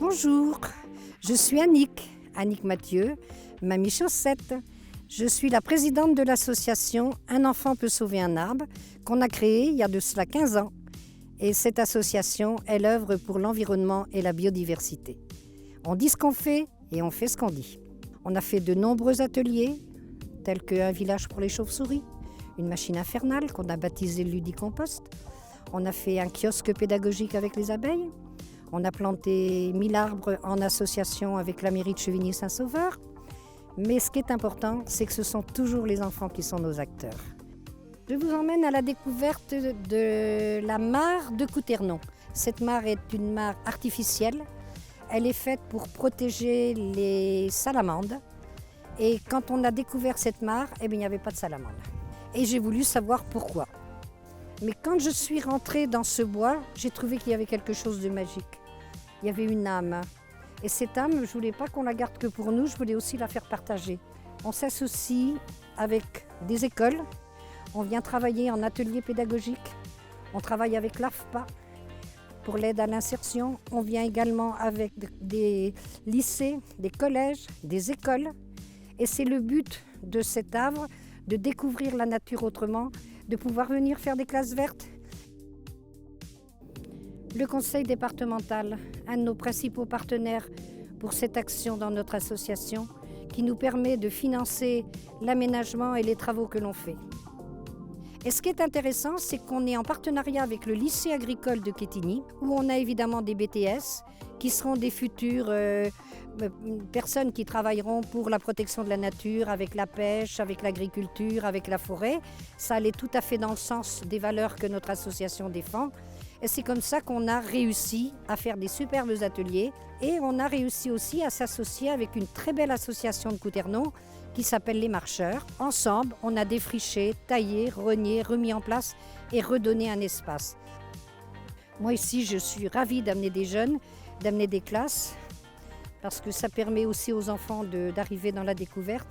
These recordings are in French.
Bonjour, je suis Annick Mathieu, Mamie Chaussette. Je suis la présidente de l'association Un enfant peut sauver un arbre qu'on a créée il y a de cela 15 ans. Et cette association, elle œuvre pour l'environnement et la biodiversité. On dit ce qu'on fait et on fait ce qu'on dit. On a fait de nombreux ateliers, tels qu'un village pour les chauves-souris, une machine infernale qu'on a baptisée Ludicompost. On a fait un kiosque pédagogique avec les abeilles. On a planté 1000 arbres en association avec la mairie de Chevigny-Saint-Sauveur. Mais ce qui est important, c'est que ce sont toujours les enfants qui sont nos acteurs. Je vous emmène à la découverte de la mare de Couternon. Cette mare est une mare artificielle. Elle est faite pour protéger les salamandres. Et quand on a découvert cette mare, il n'y avait pas de salamandres. Et j'ai voulu savoir pourquoi. Mais quand je suis rentrée dans ce bois, j'ai trouvé qu'il y avait quelque chose de magique. Il y avait une âme. Et cette âme, je ne voulais pas qu'on la garde que pour nous, je voulais aussi la faire partager. On s'associe avec des écoles, on vient travailler en atelier pédagogique, on travaille avec l'AFPA pour l'aide à l'insertion, on vient également avec des lycées, des collèges, des écoles. Et c'est le but de cet arbre, de découvrir la nature autrement, de pouvoir venir faire des classes vertes. Le conseil départemental, un de nos principaux partenaires pour cette action dans notre association, qui nous permet de financer l'aménagement et les travaux que l'on fait. Et ce qui est intéressant, c'est qu'on est en partenariat avec le lycée agricole de Quetigny, où on a évidemment des BTS, qui seront des futures personnes qui travailleront pour la protection de la nature, avec la pêche, avec l'agriculture, avec la forêt. Ça allait tout à fait dans le sens des valeurs que notre association défend. Et c'est comme ça qu'on a réussi à faire des superbes ateliers. Et on a réussi aussi à s'associer avec une très belle association de Couternon qui s'appelle Les Marcheurs. Ensemble, on a défriché, taillé, rogné, remis en place et redonné un espace. Moi ici, je suis ravie d'amener des jeunes, d'amener des classes, parce que ça permet aussi aux enfants d'arriver dans la découverte.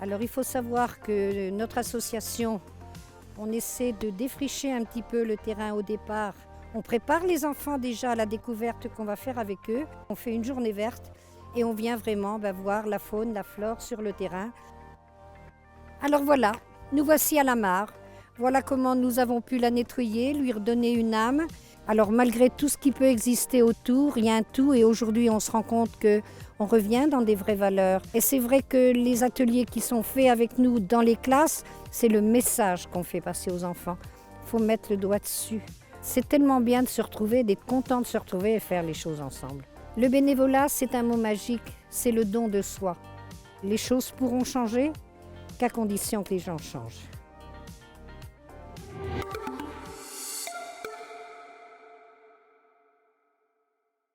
Alors il faut savoir que notre association, on essaie de défricher un petit peu le terrain au départ. On prépare les enfants déjà à la découverte qu'on va faire avec eux. On fait une journée verte et on vient vraiment voir la faune, la flore sur le terrain. Alors voilà, nous voici à la mare. Voilà comment nous avons pu la nettoyer, lui redonner une âme. Alors malgré tout ce qui peut exister autour, il y a un tout et aujourd'hui on se rend compte qu'on revient dans des vraies valeurs. Et c'est vrai que les ateliers qui sont faits avec nous dans les classes, c'est le message qu'on fait passer aux enfants. Il faut mettre le doigt dessus. C'est tellement bien de se retrouver, d'être content de se retrouver et faire les choses ensemble. Le bénévolat, c'est un mot magique, c'est le don de soi. Les choses pourront changer qu'à condition que les gens changent.